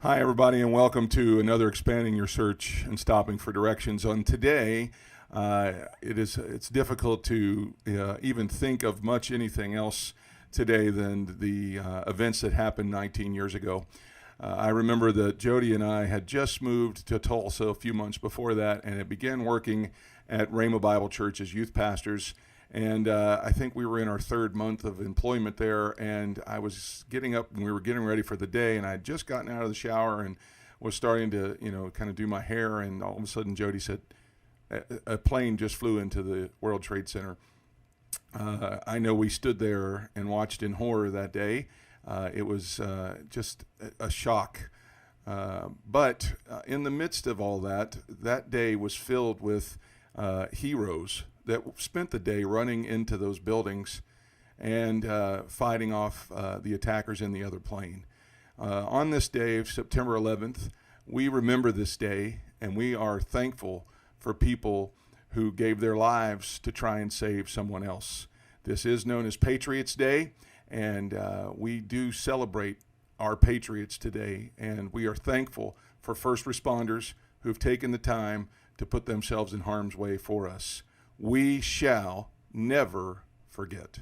Hi, everybody, and welcome to another Expanding Your Search and Stopping for Directions. On today, it's difficult to even think of much anything else today than the events that happened 19 years ago. I remember that Jody and I had just moved to Tulsa a few months before that, and had began working at Rhema Bible Church as youth pastors. And I think we were in our third month of employment there, and I was getting up and we were getting ready for the day, and I had just gotten out of the shower and was starting to, kind of do my hair, and all of a sudden Jody said, a plane just flew into the World Trade Center. I know we stood there and watched in horror that day. It was just a shock. But in the midst of all that, that day was filled with heroes that spent the day running into those buildings and fighting off the attackers in the other plane. On this day of September 11th, we remember this day, and we are thankful for people who gave their lives to try and save someone else. This is known as Patriots Day, and we do celebrate our patriots today, and we are thankful for first responders who've taken the time to put themselves in harm's way for us. We shall never forget.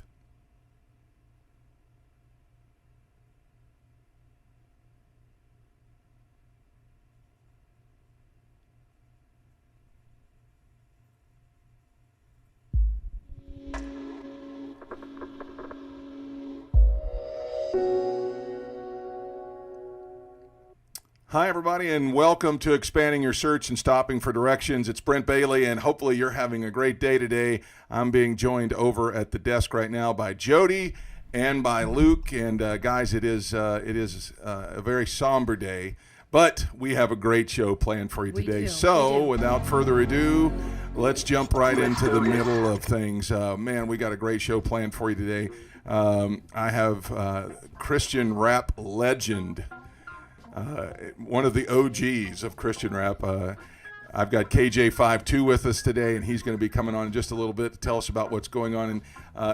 Hi, everybody, and welcome to Expanding Your Search and Stopping for Directions. It's Brent Bailey, and hopefully you're having a great day today. I'm being joined over at the desk right now by Jody and by Luke. And guys, it is a very somber day, but we have a great show planned for you today. So, without further ado, let's jump right into the middle of things. Man, we got a great show planned for you today. I have Christian rap legend. One of the OGs of Christian rap. I've got KJ-52 with us today, and he's going to be coming on in just a little bit to tell us about what's going on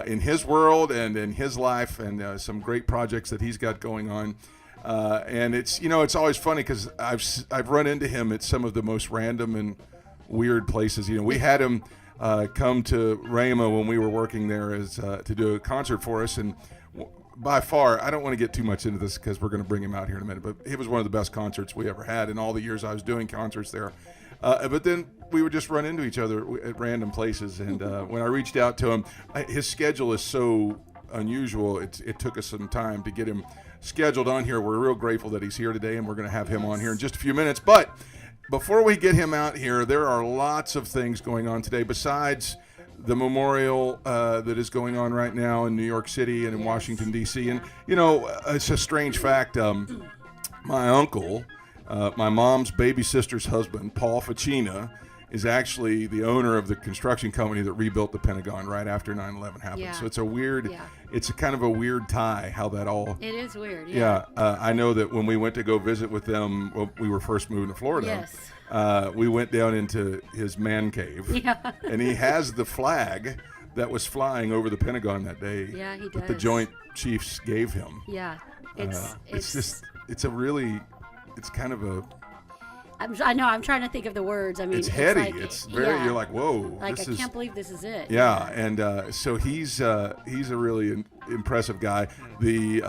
in his world and in his life, and some great projects that he's got going on. And it's always funny because I've run into him at some of the most random and weird places. We had him come to Rhema when we were working there to do a concert for us, and by far, I don't want to get too much into this because we're going to bring him out here in a minute, but it was one of the best concerts we ever had in all the years I was doing concerts there. But then we would just run into each other at random places, and when I reached out to him, his schedule is so unusual, it took us some time to get him scheduled on here. We're real grateful that he's here today, and we're going to have him on here in just a few minutes. But before we get him out here, there are lots of things going on today besides the memorial that is going on right now in New York City and in Washington, D.C. And, it's a strange fact. My uncle, my mom's baby sister's husband, Paul Ficina, is actually the owner of the construction company that rebuilt the Pentagon right after 9/11 happened. Yeah. So it's a kind of a weird tie how that all. It is weird. Yeah. I know that when we went to go visit with them, we were first moving to Florida. Yes. We went down into his man cave, and he has the flag that was flying over the Pentagon that day. Yeah, he does. That the Joint Chiefs gave him. Yeah, it's kind of a. I know. I'm trying to think of the words. I mean, it's heady. It's very. You're like, whoa. Like, I can't believe this is it. Yeah, and so he's a really impressive guy. The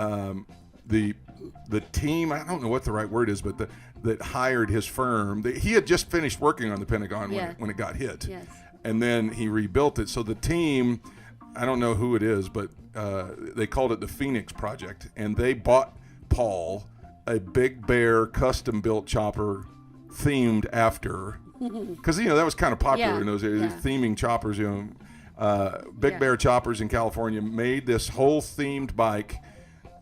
team. I don't know what the right word is, but that hired his firm. He had just finished working on the Pentagon when it got hit. Yes. And then he rebuilt it. So the team, I don't know who it is, but they called it the Phoenix Project. And they bought Paul a Big Bear custom-built chopper themed after. Because, that was kind of popular in those areas, theming choppers. Big Bear choppers in California made this whole themed bike,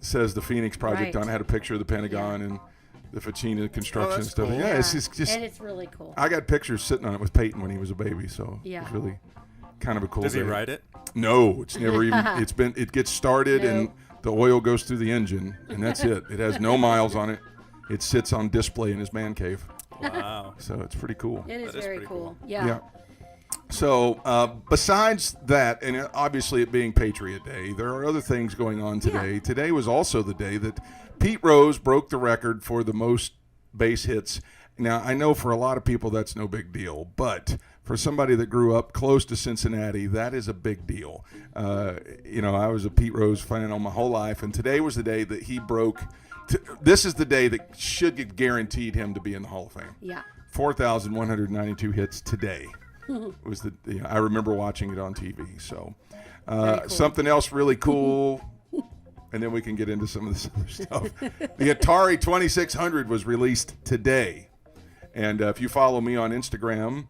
says the Phoenix Project on it. Had a picture of the Pentagon and the Ficina construction stuff. Cool. Yeah, it's just and it's really cool. I got pictures sitting on it with Peyton when he was a baby, so it's really kind of a cool Does day. he ride it? No, it's never even. It gets started and the oil goes through the engine, and that's it. It has no miles on it. It sits on display in his man cave. Wow. So it's pretty cool. It is very cool. Yeah. So besides that, and obviously it being Patriot Day, there are other things going on today. Yeah. Today was also the day that Pete Rose broke the record for the most base hits. Now, I know for a lot of people that's no big deal, but for somebody that grew up close to Cincinnati, that is a big deal. I was a Pete Rose fan all my whole life, and today was the day that he broke. This is the day that should get guaranteed him to be in the Hall of Fame. Yeah. 4,192 hits today. Was I remember watching it on TV. So Cool. something else really cool, and then we can get into some of this other stuff. The Atari 2600 was released today. And if you follow me on Instagram,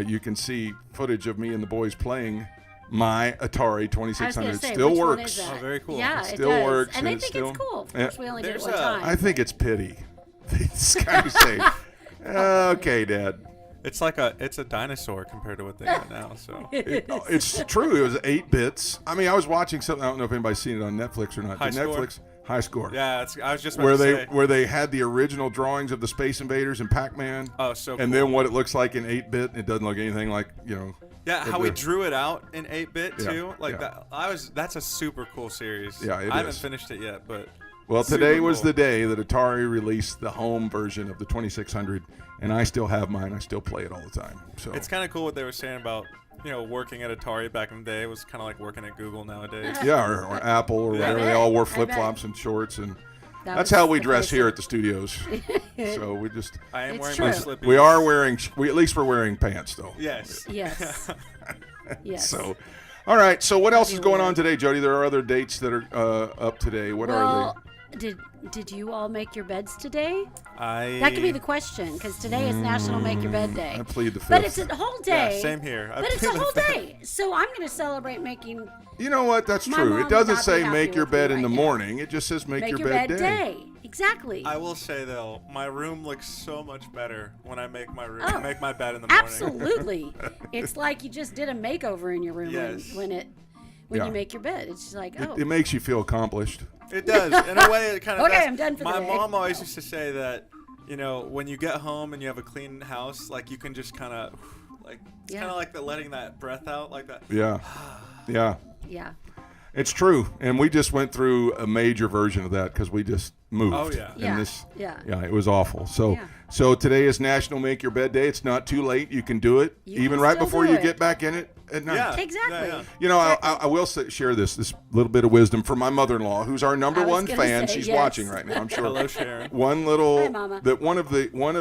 you can see footage of me and the boys playing my Atari 2600. Say, still which one works. is that? Oh, very cool. Yeah, It it still does. works, And they and think it's it's still- cool. Of course, we only did it There's one a- time. I think it's pity. These guys say, okay, Dad. It's a dinosaur compared to what they got now. So It's true. It was 8 bits. I mean, I was watching something. I don't know if anybody's seen it on Netflix or not. High Score? Netflix High Score. yeah, I was just about Where to say. where they had the original drawings of the Space Invaders and Pac-Man. Oh, so cool. And then what it looks like in 8-bit. It doesn't look anything like Yeah, how we drew it out in 8-bit Yeah, too. Like yeah. That's a super cool series. Yeah, it I haven't is. finished it yet, but Well, super today was cool. the day that Atari released the home version of the 2600, and I still have mine. I still play it all the time. So It's kind of cool what they were saying about working at Atari back in the day. It was kind of like working at Google nowadays. yeah, or Apple or whatever. They all wore flip-flops and shorts, and That that's was how we the dress place here to- at the studios. So we just I am It's wearing true. my slippies. we are wearing at least we're wearing pants though. Yes. Yes. Yes. So, all right. So what else is Fabulous. going on today, Jody? There are other dates that are up today. What are well, did you all make your beds today? That could be the question, because today is National Make Your Bed Day. they? I plead the fifth. But it's a whole day. Yeah, same here. But it's a whole day. So I'm going to celebrate making You know what? That's My true. mom It would doesn't not be say happy make your with me bed in right the now. morning. It just says make, Make your bed day. Exactly. I will say though, my room looks so much better when I make my room, Oh, make my bed in the morning. Absolutely. It's like you just did a makeover in your room Yes. when Yeah. you make your bed. It's just like, oh. It makes you feel accomplished. It does. In a way, it kind of Okay, does. I'm done for My the day. mom always used to say that, when you get home and you have a clean house, like you can just kind of, like, it's Yeah. kind of like letting that breath out, like that. Yeah. Yeah. Yeah. It's true. And we just went through a major version of that because we just moved. Oh, yeah. Yeah. Yeah, Yeah. it was awful. So Yeah. so today is National Make Your Bed Day. It's not too late. You can do it You even can right still before do you it. get back in it at night. Yeah. Exactly. Yeah. You know, I will share this little bit of wisdom from my mother-in-law, who's our number I was one gonna fan. say, She's yes. watching right now, I'm sure. Hello, Sharon. One little Hi, Mama. that one of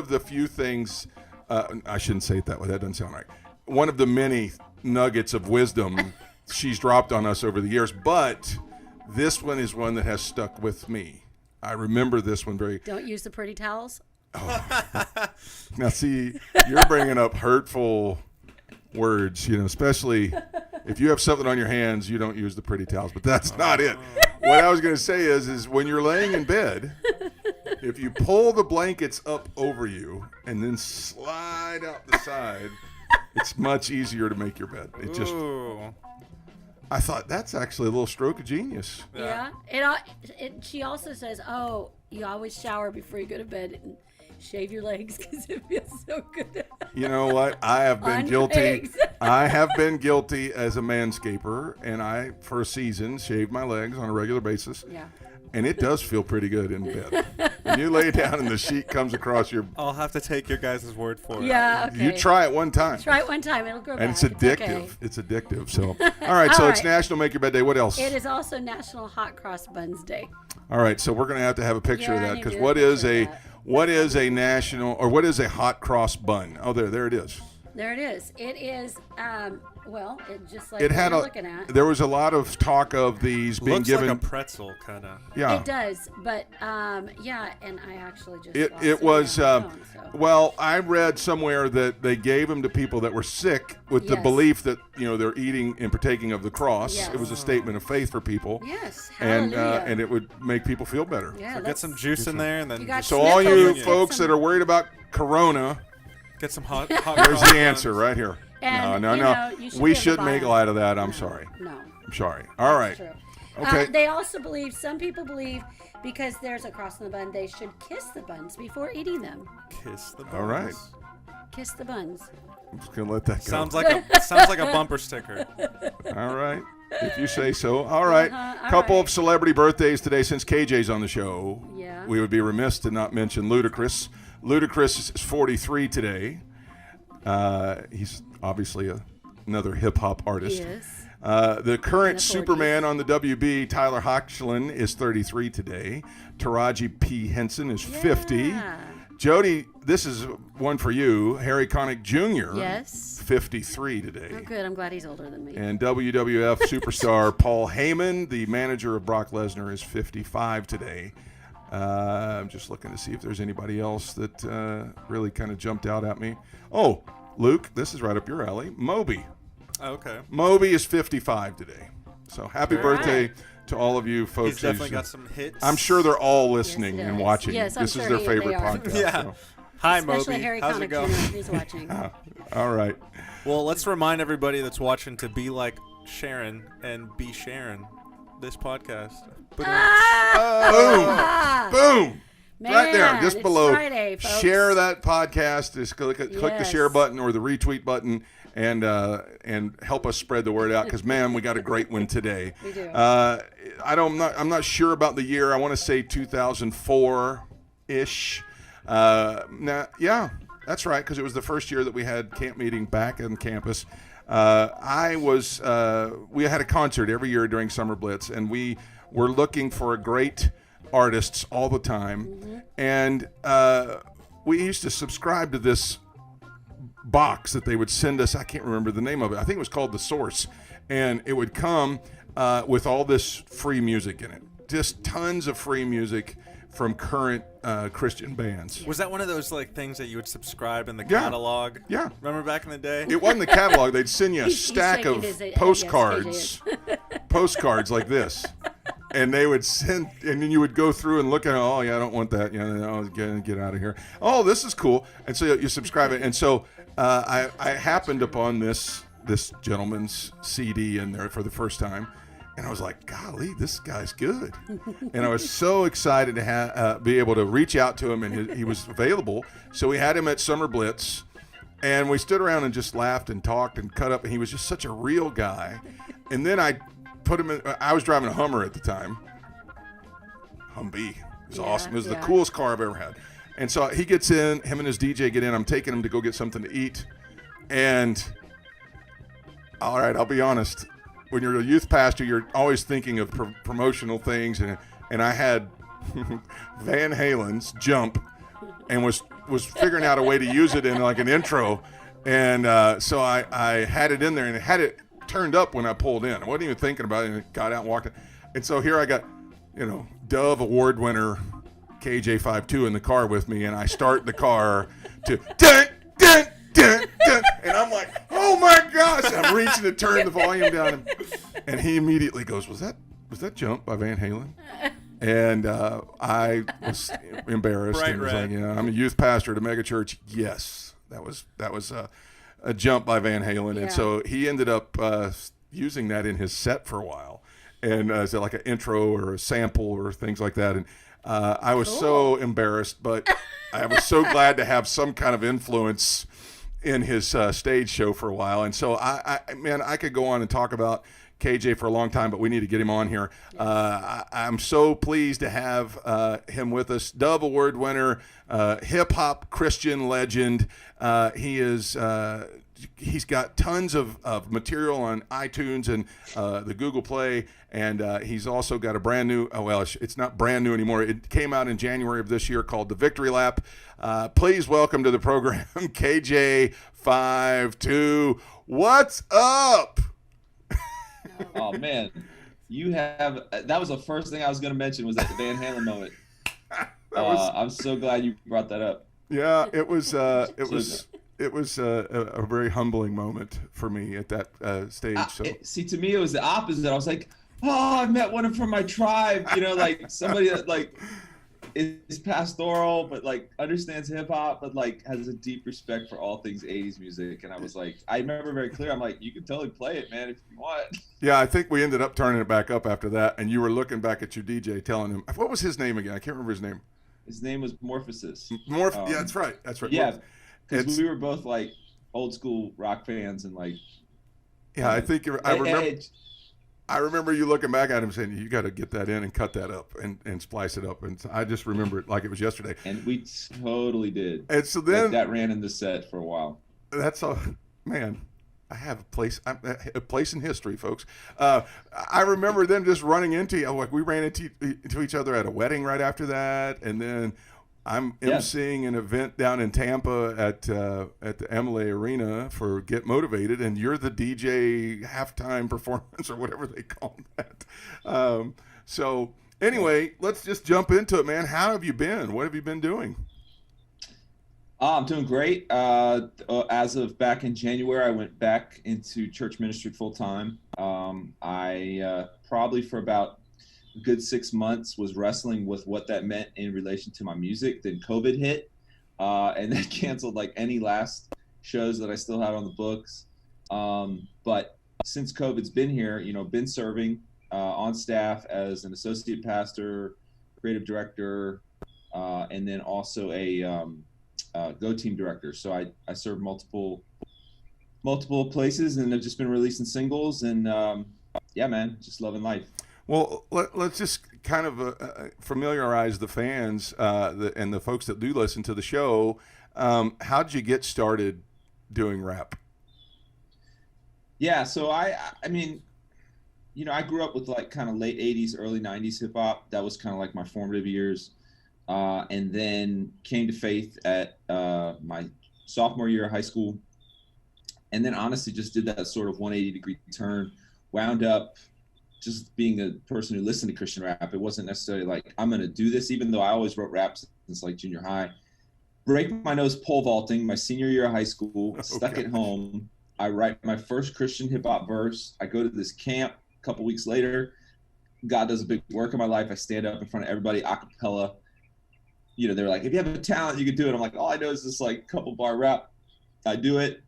the few things I shouldn't say it that way. That doesn't sound right. One of the many nuggets of wisdom she's dropped on us over the years, but this one is one that has stuck with me. I remember this one very. Don't use the pretty towels. Now, see, you're bringing up hurtful words, especially if you have something on your hands, you don't use the pretty towels, but that's not it. What I was going to say is when you're laying in bed, if you pull the blankets up over you and then slide out the side, it's much easier to make your bed. It just, Ooh. I thought that's actually a little stroke of genius. Yeah. She also says, oh, you always shower before you go to bed and shave your legs because it feels so good. You know what? I have been On your guilty. legs. I have been guilty as a manscaper, and I, for a season, shaved my legs on a regular basis. Yeah. And it does feel pretty good in bed. When you lay down and the sheet comes across your, I'll have to take your guys' word for it. Yeah. Okay. you try it one time. Try it one time. It'll grow back. And it's addictive. okay. It's addictive. So, all right. So All it's right. National Make Your Bed Day. What else? It is also National Hot Cross Buns Day. All right. So we're going to have a picture of Yeah, I that need because to what do a is picture a of that. what is a national or what is a hot cross bun? Oh, there it is. There it is. It is, it just like It what had you're a. looking at. There was a lot of talk of these being Looks given. like a pretzel, kind of. Yeah. It does, but yeah, and I actually just lost It was on my phone, so. well, I read somewhere that they gave them to people that were sick with the Yes. belief that they're eating and partaking of the cross. Yes. It was a statement of faith for people, Yes, and hallelujah. and it would make people feel better. Yeah, Get let's- some juice in there, and then You got just So Sniffles, all you let's get folks some- that are worried about Corona, get some hot. hot there's cross the answer buns. right here. And, no, you no, know, you should we be able to should buy make them. light of that. I'm sorry. No, I'm sorry. All right. true. Okay. They also believe, some people believe, because there's a cross in the bun, they should kiss the buns before eating them. Kiss the buns. All right. Kiss the buns. I'm just gonna let that go. Sounds like a bumper sticker. All right, if you say so. All right, All couple right. of celebrity birthdays today. Since KJ's on the show, Yeah. we would be remiss to not mention Ludacris. Ludacris is 43 today. He's obviously another hip hop artist. Yes. The current In the 40s. Superman on the WB, Tyler Hoechlin, is 33 today. Taraji P. Henson is 50. Yeah. Jody, this is one for you. Harry Connick Jr. Yes. 53 today. Oh, good. I'm glad he's older than me. And WWF superstar Paul Heyman, the manager of Brock Lesnar, is 55 today. I'm just looking to see if there's anybody else that really kind of jumped out at me. Oh, Luke, this is right up your alley. Moby. Okay. Moby is 55 today. So happy All birthday right. to all of you folks. He's definitely got some hits. I'm sure they're all listening Yes, and yes. watching. Yes, I'm this is sure their they favorite are. podcast. Yeah. so. Hi, Especially Moby. Harry How's it Connick going? Jr. He's watching. All right. Well, let's remind everybody that's watching to be like Sharon and be sharing this podcast. Boom. Man, Right there, just it's below. Friday, folks. Share that podcast. Just click the Yes. share button or the retweet button, and help us spread the word out. Because man, we got a great one today. We do. I'm not sure about the year. I want to say 2004 ish. Yeah, that's right. Because it was the first year that we had camp meeting back on campus. We had a concert every year during Summer Blitz, and we were looking for great artists all the time. Mm-hmm. And we used to subscribe to this box that they would send us. I can't remember the name of it. I think it was called The Source. And it would come with all this free music in it. Just tons of free music from current Christian bands. Was that one of those like things that you would subscribe in the Yeah. catalog? Yeah. Remember back in the day? It wasn't the catalog. They'd send you a He's stack shaking of his head. postcards. Yes, Postcards like this. And they would send, and then you would go through and look at, oh, yeah, I don't want that. Get out of here. Oh, this is cool. And so you subscribe it. And so I happened upon this gentleman's CD in there for the first time. And I was like, golly, this guy's good. And I was so excited to be able to reach out to him, and he was available. So we had him at Summer Blitz, and we stood around and just laughed and talked and cut up. And he was just such a real guy. And then I put him in. I was driving a Hummer at the time. Humvee. It was awesome. It was the coolest car I've ever had. And so he gets in. Him and his DJ get in. I'm taking him to go get something to eat. And all right, I'll be honest. When you're a youth pastor, you're always thinking of promotional things. And I had Van Halen's Jump, and was figuring out a way to use it in like an intro. And so I had it in there, and it had it turned up when I pulled in. I wasn't even thinking about it, and got out and walked in. And so here I got, Dove Award winner KJ-52 in the car with me, and I start the car to dun, dun, dun, dun, and I'm like, oh my gosh! I'm reaching to turn the volume down, and he immediately goes, "Was that Jump by Van Halen?" And I was embarrassed. Bright And was red. like, I'm a youth pastor at a mega church. Yes, that was a Jump by Van Halen, Yeah. and so he ended up using that in his set for a while, and as like an intro or a sample or things like that. And I was so embarrassed, but I was so glad to have some kind of influence in his stage show for a while. And so I could go on and talk about KJ for a long time, but we need to get him on here. I'm so pleased to have him with us. Dove Award winner, hip hop Christian legend. He's got tons of material on iTunes and the Google Play, and he's also got a brand new, it's not brand new anymore. It came out in January of this year called The Victory Lap. Please welcome to the program, KJ-52. What's up? Oh man, that was the first thing I was going to mention was that Van Halen moment. I'm so glad you brought that up. Yeah, it was a very humbling moment for me at that stage. See, to me, it was the opposite. I was like, oh, I met one from my tribe, like somebody that like is pastoral, but like understands hip hop, but like has a deep respect for all things 80s music. And I was like, I remember very clear. I'm like, you can totally play it, man, if you want. Yeah, I think we ended up turning it back up after that. And you were looking back at your DJ telling him, what was his name again? I can't remember his name. His name was Morphosis. Yeah, that's right. That's right. Yeah. because we were both like old school rock fans and like. Yeah, I think I remember you looking back at him saying, "You got to get that in and cut that up and splice it up." And so I just remember it like it was yesterday. And we totally did. And so then like that ran in the set for a while. That's a man. I have a place in history, folks. I remember them just running into like we ran into each other at a wedding right after that, and then I'm emceeing an event down in Tampa at the Emily Arena for Get Motivated, and you're the DJ halftime performance or whatever they call that. So anyway, let's just jump into it, man. How have you been? What have you been doing? I'm doing great. As of back in January, I went back into church ministry full time. I probably for about a good 6 months was wrestling with what that meant in relation to my music. Then COVID hit, and that canceled like any last shows that I still had on the books. But since COVID's been here, been serving on staff as an associate pastor, creative director, and then also a Go Team director. So I serve multiple places, and I've just been releasing singles, and yeah, man, just loving life. Well, let's just kind of familiarize the fans and the folks that do listen to the show. How did you get started doing rap? Yeah, so I mean, I grew up with like kind of late 80s, early 90s hip hop. That was kind of like my formative years. And then came to faith at my sophomore year of high school. And then honestly just did that sort of 180-degree turn, wound up just being a person who listened to Christian rap. It wasn't necessarily like, I'm going to do this, even though I always wrote rap since like junior high. Break my nose pole vaulting my senior year of high school, stuck at home. I write my first Christian hip hop verse. I go to this camp a couple weeks later. God does a big work in my life. I stand up in front of everybody, a cappella. They're like, if you have a talent, you can do it. I'm like, all I know is this like couple bar rap. I do it.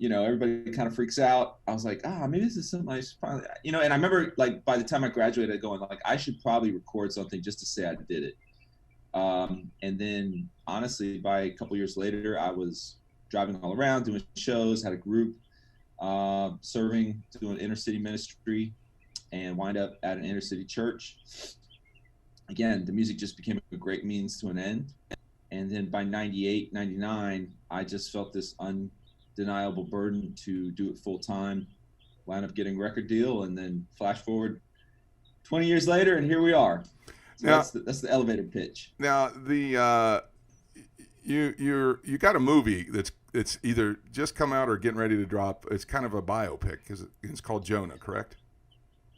Everybody kind of freaks out. I was like, maybe this is something I should probably, and I remember like by the time I graduated going like, I should probably record something just to say I did it. And then honestly, by a couple years later, I was driving all around, doing shows, had a group, serving, doing inner city ministry, and wind up at an inner city church. Again, the music just became a great means to an end. And then by 98, 99, I just felt this undeniable burden to do it full time, wound up getting a record deal, and then flash forward 20 years later, and here we are. So now, that's the elevator pitch. Now, you got a movie that's either just come out or getting ready to drop. It's kind of a biopic because it's called Jonah, correct?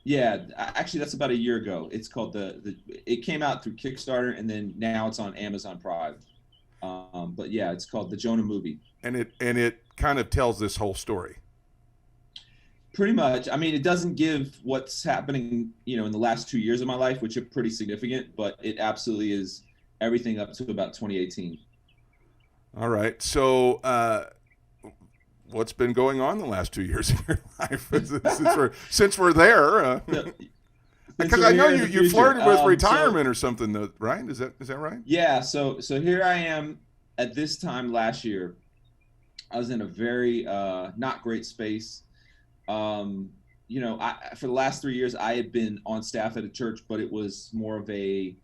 Yeah, actually, that's about a year ago. It's called it came out through Kickstarter, and then now it's on Amazon Prime. But yeah, it's called The Jonah Movie. And it kind of tells this whole story. Pretty much. I mean, it doesn't give what's happening, in the last 2 years of my life, which are pretty significant, but it absolutely is everything up to about 2018. All right. So, what's been going on the last 2 years of your life since we're there? Because I know you flirted with retirement or something, though, right? Is that right? Yeah. So here I am at this time last year. I was in a very not great space. For the last 3 years, I had been on staff at a church, but it was more of a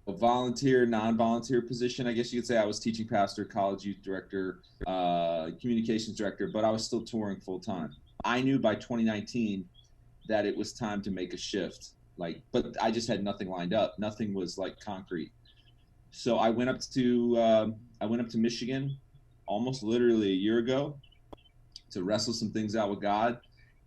volunteer, non-volunteer position. I guess you could say I was teaching pastor, college youth director, communications director, but I was still touring full time. I knew by 2019 that it was time to make a shift. But I just had nothing lined up. Nothing was like concrete. So I went up to Michigan almost literally a year ago to wrestle some things out with God.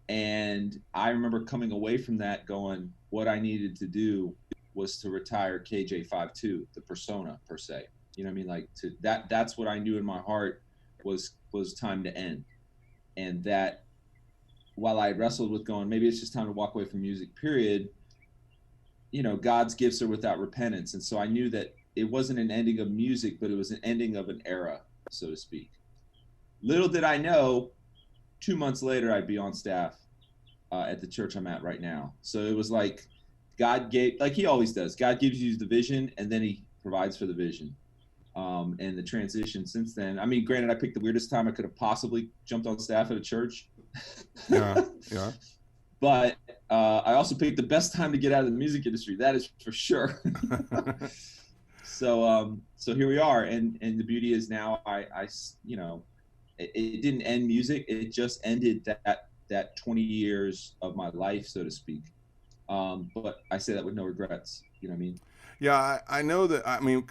And I remember coming away from that going, what I needed to do was to retire KJ-52, the persona per se. You know what I mean? Like that's what I knew in my heart was time to end. And that while I wrestled with going, maybe it's just time to walk away from music, period, God's gifts are without repentance. And so I knew that it wasn't an ending of music, but it was an ending of an era, so to speak. Little did I know, 2 months later, I'd be on staff at the church I'm at right now. So it was like God gave, like he always does, God gives you the vision and then he provides for the vision. And the transition since then. I mean, granted, I picked the weirdest time I could have possibly jumped on staff at a church. Yeah, yeah. But I also picked the best time to get out of the music industry. That is for sure. So here we are, and the beauty is now I you know, it didn't end music. It just ended that 20 years of my life, so to speak. But I say that with no regrets. You know what I mean? Yeah, I know that. I mean,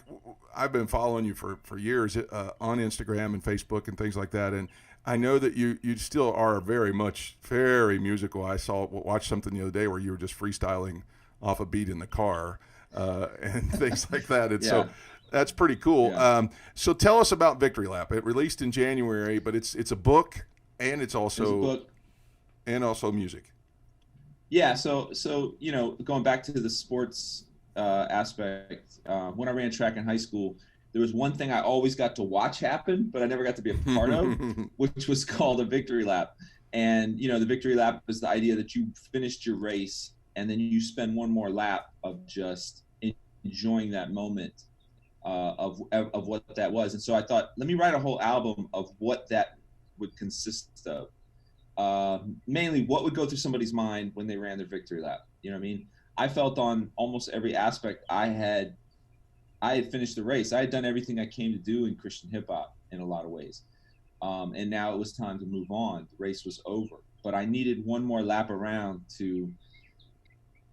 I've been following you for years on Instagram and Facebook and things like that, and I know that you still are very musical. I watched something the other day where you were just freestyling off a beat in the car and things like that, and so that's pretty cool. Yeah. So tell us about Victory Lap. It released in January, but it's a book and it's also a book. And also music. Yeah. So you know, going back to the sports aspect, when I ran track in high school, there was one thing I always got to watch happen, but I never got to be a part of, which was called a victory lap. And you know, the victory lap is the idea that you finished your race and then you spend one more lap of just enjoying that moment of what that was. And so I thought, let me write a whole album of what that would consist of. Mainly what would go through somebody's mind when they ran their victory lap. You know what I mean? I felt on almost every aspect I had finished the race. I had done everything I came to do in Christian hip hop in a lot of ways. And now it was time to move on. The race was over, but I needed one more lap around to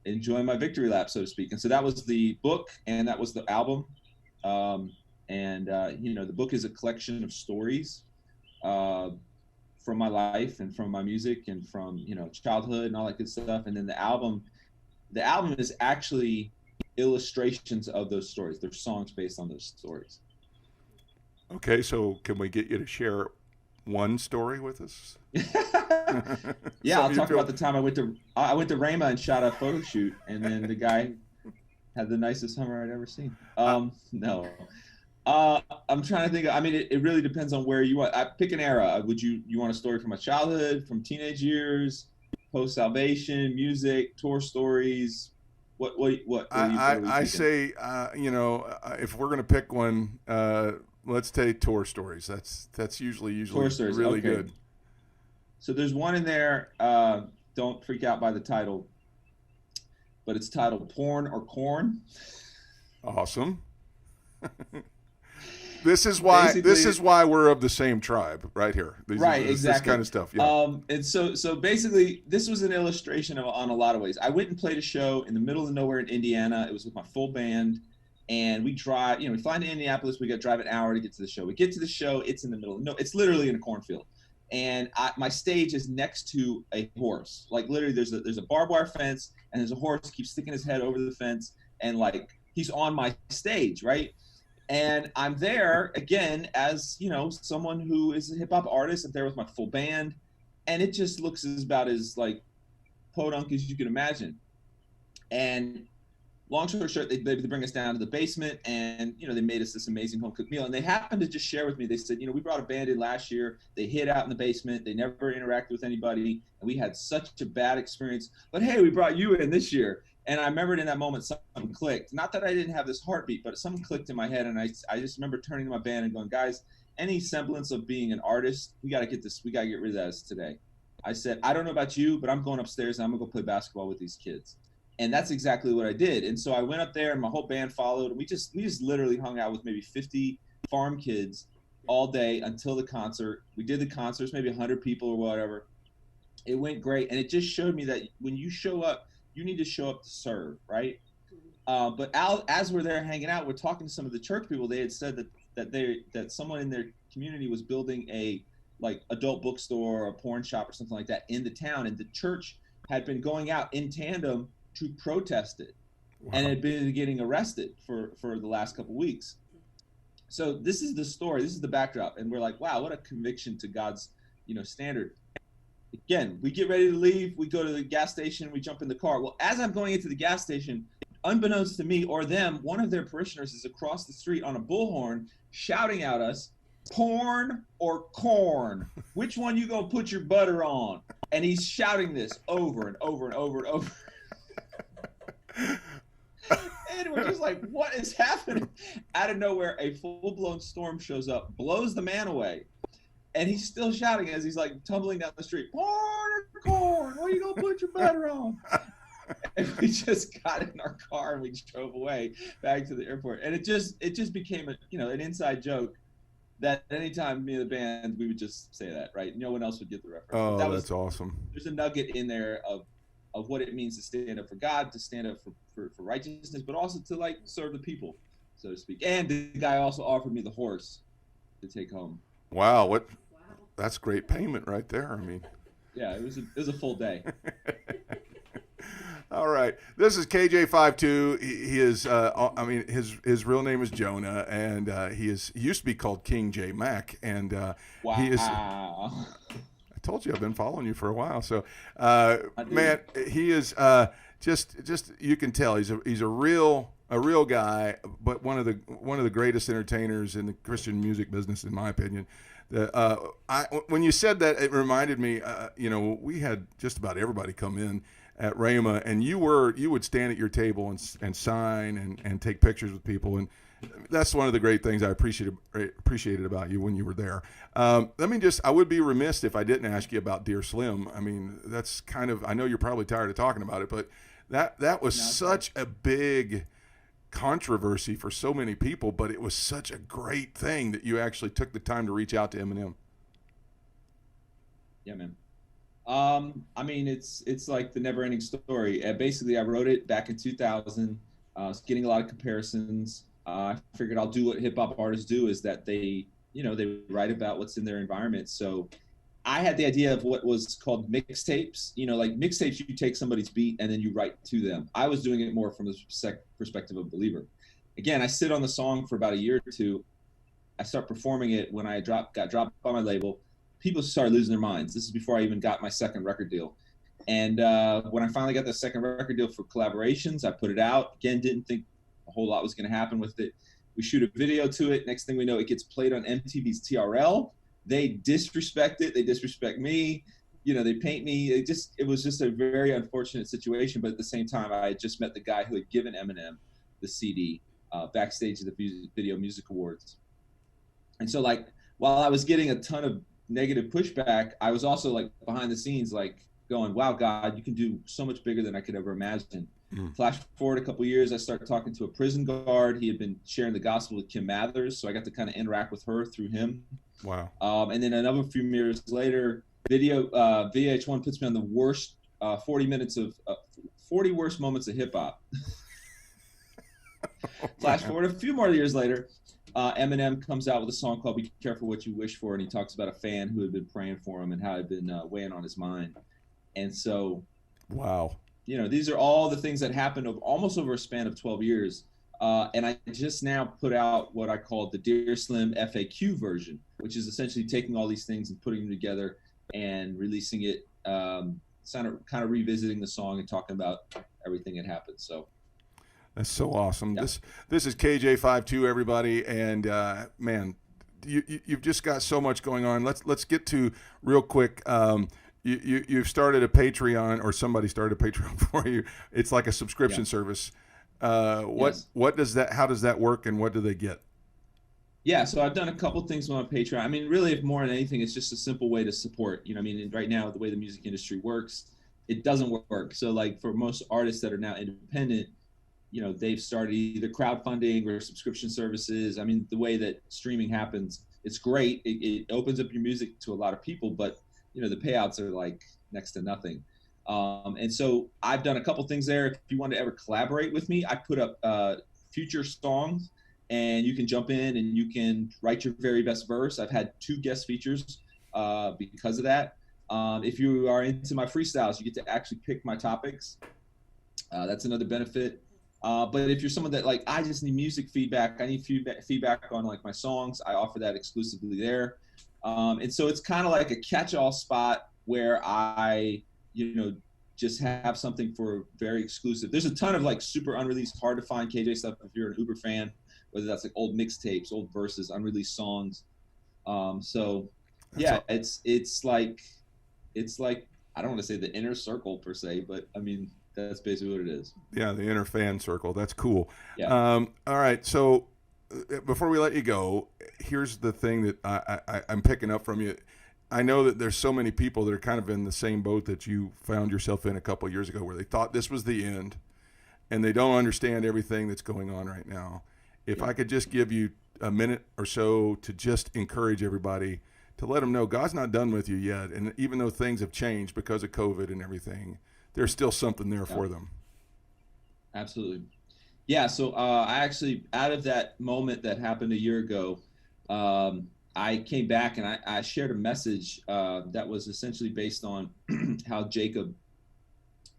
enjoy my victory lap, so to speak. And so that was the book and that was the album. You know, the book is a collection of stories from my life and from my music and from, you know, childhood and all that good stuff. And then the album is actually illustrations of those stories. They're songs based on those stories. Okay, so can we get you to share one story with us? Yeah, I'll talk about the time I went to Rama and shot a photo shoot, and then the guy had the nicest Hummer I'd ever seen. No. I'm trying to think. I mean, it really depends on where you want. I pick an era. Would you want a story from my childhood, from teenage years, post salvation, music, tour stories? What I say, you know, if we're gonna pick one, let's take tour stories. That's usually tour stories, really okay. good. So there's one in there. Don't freak out by the title, but it's titled "Porn or Corn." Awesome. This is why we're of the same tribe right here. Exactly. This kind of stuff. Yeah. And so basically, this was an illustration on a lot of ways. I went and played a show in the middle of nowhere in Indiana. It was with my full band, and we fly to Indianapolis. We got to drive an hour to get to the show. We get to the show. It's in the middle. No, it's literally in a cornfield. And my stage is next to a horse. Like literally, there's a barbed wire fence, and there's a horse keeps sticking his head over the fence, and like he's on my stage, right? And I'm there again as, you know, someone who is a hip hop artist. I'm there with my full band, and it just looks about as like podunk as you can imagine. And long story short, they bring us down to the basement, and you know, they made us this amazing home cooked meal. And they happened to just share with me. They said, you know, we brought a band in last year. They hid out in the basement. They never interacted with anybody, and we had such a bad experience. But hey, we brought you in this year. And I remembered in that moment something clicked. Not that I didn't have this heartbeat, but something clicked in my head, and I just remember turning to my band and going, guys, any semblance of being an artist, we got to get rid of that today. I said, I don't know about you, but I'm going upstairs and I'm gonna go play basketball with these kids. And that's exactly what I did. And so I went up there, and my whole band followed, and we just literally hung out with maybe 50 farm kids all day until the concert. We did the concerts, maybe 100 people or whatever. It went great, and it just showed me that when you show up, you need to show up to serve, right? But as we're there hanging out, we're talking to some of the church people. They had said that someone in their community was building a like adult bookstore or a porn shop or something like that in the town, and the church had been going out in tandem to protest it. Wow. And had been getting arrested for the last couple of weeks. So this is the story. This is the backdrop, and we're like, wow, what a conviction to God's, you know, standard. Again, we get ready to leave. We go to the gas station. We jump in the car. Well, as I'm going into the gas station, unbeknownst to me or them, one of their parishioners is across the street on a bullhorn shouting at us, "Porn or corn? Which one you gonna put your butter on?" And he's shouting this over and over and over and over. And we're just like, what is happening? Out of nowhere, a full-blown storm shows up, blows the man away. And he's still shouting as he's like tumbling down the street, corn, where you gonna put your butter on? And we just got in our car and we drove away back to the airport. And it just became an inside joke that anytime me and the band, we would just say that, right? No one else would get the reference. Oh, that's awesome. There's a nugget in there of what it means to stand up for God, to stand up for righteousness, but also to like serve the people, so to speak. And the guy also offered me the horse to take home. Wow, that's great payment right there. I mean, yeah, it was a full day. All right, this is KJ-52. He is, his real name is Jonah, and he used to be called King J Mac, and wow. He is. I told you I've been following you for a while, so man, he is just you can tell he's a real guy, but one of the greatest entertainers in the Christian music business, in my opinion. When you said that, it reminded me. We had just about everybody come in at Rhema, and you would stand at your table and sign and take pictures with people, and that's one of the great things I appreciated about you when you were there. I would be remiss if I didn't ask you about Dear Slim. I mean, that's kind of, I know you're probably tired of talking about it, but that was such a big controversy for so many people, but it was such a great thing that you actually took the time to reach out to Eminem. Yeah, man. It's like the never-ending story. Basically, I wrote it back in 2000. I was getting a lot of comparisons. I figured I'll do what hip-hop artists do, is that they write about what's in their environment. So I had the idea of what was called mixtapes. Like mixtapes, you take somebody's beat and then you write to them. I was doing it more from the perspective of a believer. Again, I sit on the song for about a year or two. I start performing it when I got dropped by my label. People started losing their minds. This is before I even got my second record deal. And when I finally got the second record deal for collaborations, I put it out. Again, didn't think a whole lot was going to happen with it. We shoot a video to it. Next thing we know, it gets played on MTV's TRL. They disrespect it. They disrespect me. They paint me. It was just a very unfortunate situation. But at the same time, I had just met the guy who had given Eminem the CD backstage at the Video Music Awards. And so, like, while I was getting a ton of negative pushback, I was also like behind the scenes, like going, wow, God, you can do so much bigger than I could ever imagine. Flash forward a couple of years, I started talking to a prison guard. He had been sharing the gospel with Kim Mathers, so I got to kind of interact with her through him. Wow. And then another few years later, VH1 puts me on the worst 40 worst moments of hip hop. Flash forward a few more years later, Eminem comes out with a song called Be Careful What You Wish For, and he talks about a fan who had been praying for him and how it had been weighing on his mind. And so, wow. These are all the things that happened almost over a span of 12 years. And I just now put out what I call the Dear Slim FAQ version, which is essentially taking all these things and putting them together and releasing it, kind of revisiting the song and talking about everything that happened. So that's so awesome. Yeah. This is KJ-52, everybody, and man, you've just got so much going on. Let's get to real quick. You've started a Patreon, or somebody started a Patreon for you. It's like a subscription service. Yes. What does that? How does that work, and what do they get? Yeah, so I've done a couple things on Patreon. I mean, really, if more than anything, it's just a simple way to support. Right now, the way the music industry works, it doesn't work. So, like, for most artists that are now independent, they've started either crowdfunding or subscription services. I mean, the way that streaming happens, it's great. It opens up your music to a lot of people, but the payouts are like next to nothing. And so I've done a couple things there. If you want to ever collaborate with me, I put up future songs, and you can jump in and you can write your very best verse. I've had 2 guest features because of that. If you are into my freestyles, you get to actually pick my topics. That's another benefit. But if you're someone that like, I just need music feedback, I need feedback on like my songs, I offer that exclusively there. And so it's kind of like a catch-all spot where I, just have something for very exclusive. There's a ton of like super unreleased, hard to find KJ stuff if you're an Uber fan, whether that's like old mixtapes, old verses, unreleased songs. So yeah, it's like, I don't want to say the inner circle per se, but I mean, That's basically what it is. Yeah, the inner fan circle. That's cool. Yeah. All right. So before we let you go, here's the thing that I'm picking up from you. I know that there's so many people that are kind of in the same boat that you found yourself in a couple of years ago, where they thought this was the end and they don't understand everything that's going on right now. If I could just give you a minute or so to just encourage everybody to let them know God's not done with you yet. And even though things have changed because of COVID and everything, there's still something there for them. Absolutely. Yeah. So I actually, out of that moment that happened a year ago, I came back and I shared a message that was essentially based on how Jacob,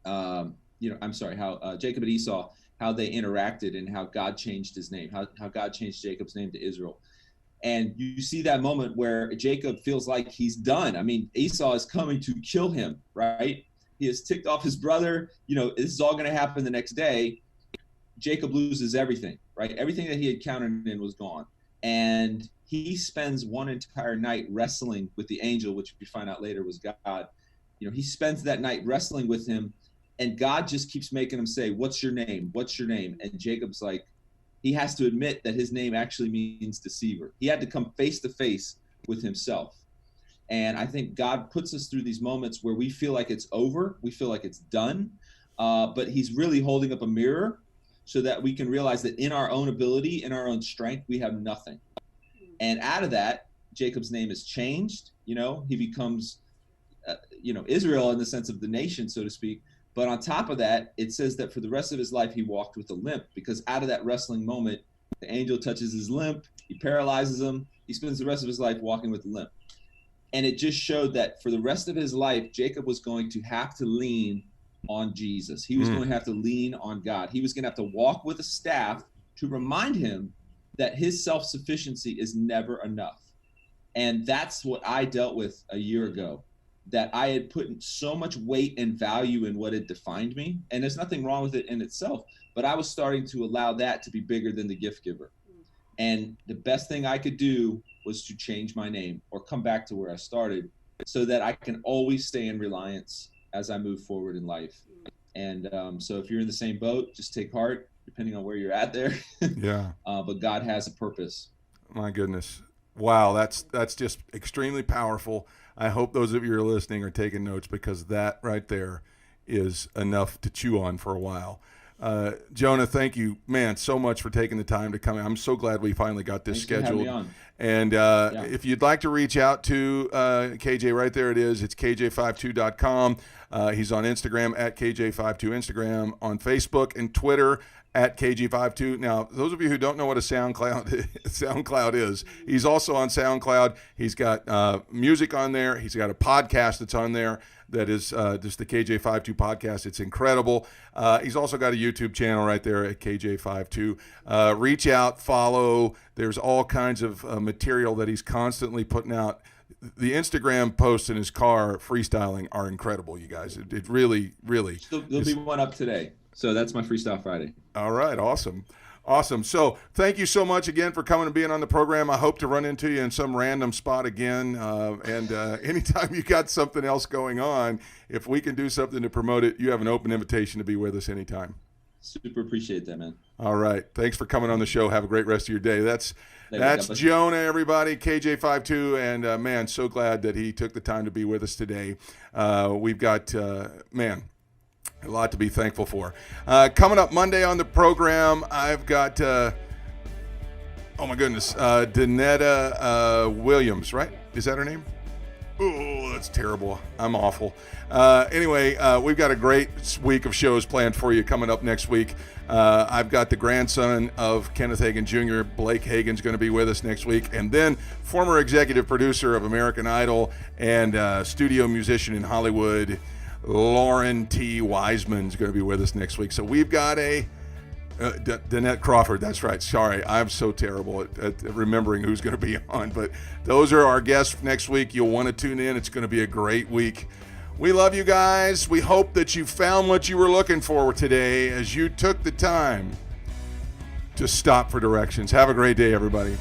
how Jacob and Esau, how they interacted and how God changed his name, how God changed Jacob's name to Israel. And you see that moment where Jacob feels like he's done. I mean, Esau is coming to kill him, right? He has ticked off his brother. This is all going to happen the next day. Jacob loses everything, right? Everything that he had counted in was gone. And he spends one entire night wrestling with the angel, which we find out later was God. He spends that night wrestling with him, and God just keeps making him say, "What's your name? What's your name?" And Jacob's like, he has to admit that his name actually means deceiver. He had to come face to face with himself. And I think God puts us through these moments where we feel like it's over, we feel like it's done, but he's really holding up a mirror so that we can realize that in our own ability, in our own strength, we have nothing. And out of that, Jacob's name is changed. He becomes, Israel in the sense of the nation, so to speak. But on top of that, it says that for the rest of his life, he walked with a limp, because out of that wrestling moment, the angel touches his limp, he paralyzes him, he spends the rest of his life walking with a limp. And it just showed that for the rest of his life, Jacob was going to have to lean on Jesus. He was going to have to lean on God. He was going to have to walk with a staff to remind him that his self-sufficiency is never enough. And that's what I dealt with a year ago, that I had put so much weight and value in what had defined me. And there's nothing wrong with it in itself, but I was starting to allow that to be bigger than the gift giver. And the best thing I could do was to change my name or come back to where I started, so that I can always stay in reliance as I move forward in life. And so if you're in the same boat, just take heart, depending on where you're at there. Yeah. But God has a purpose. My goodness. Wow. That's just extremely powerful. I hope those of you who are listening are taking notes, because that right there is enough to chew on for a while. Jonah, thank you, man, so much for taking the time to come in. I'm so glad we finally got this Thanks scheduled. for having me on. And if you'd like to reach out to KJ, right there it is. It's KJ52.com. He's on Instagram at KJ52 Instagram, on Facebook and Twitter at KJ52. Now, those of you who don't know what a SoundCloud is, he's also on SoundCloud. He's got music on there. He's got a podcast that's on there that is just the KJ52 podcast. It's incredible. He's also got a YouTube channel right there at KJ52. Reach out, follow. There's all kinds of material that he's constantly putting out. The Instagram posts in his car freestyling are incredible, you guys. It really, really. There'll be one up today. So that's my Freestyle Friday. All right. Awesome. So thank you so much again for coming and being on the program. I hope to run into you in some random spot again. And anytime you got something else going on, if we can do something to promote it, you have an open invitation to be with us anytime. Super appreciate that, man. All right. Thanks for coming on the show. Have a great rest of your day. That's Jonah, everybody, KJ52. And, man, so glad that he took the time to be with us today. We've got, a lot to be thankful for. Coming up Monday on the program, I've got, Danetta Williams, right? Is that her name? Oh, that's terrible. I'm awful. Anyway, we've got a great week of shows planned for you coming up next week. I've got the grandson of Kenneth Hagin Jr., Blake Hagan's going to be with us next week. And then former executive producer of American Idol and studio musician in Hollywood, Lauren T. Wiseman's going to be with us next week. So we've got Danette Crawford, that's right. Sorry, I'm so terrible at remembering who's going to be on. But those are our guests next week. You'll want to tune in. It's going to be a great week. We love you guys. We hope that you found what you were looking for today as you took the time to stop for directions. Have a great day, everybody.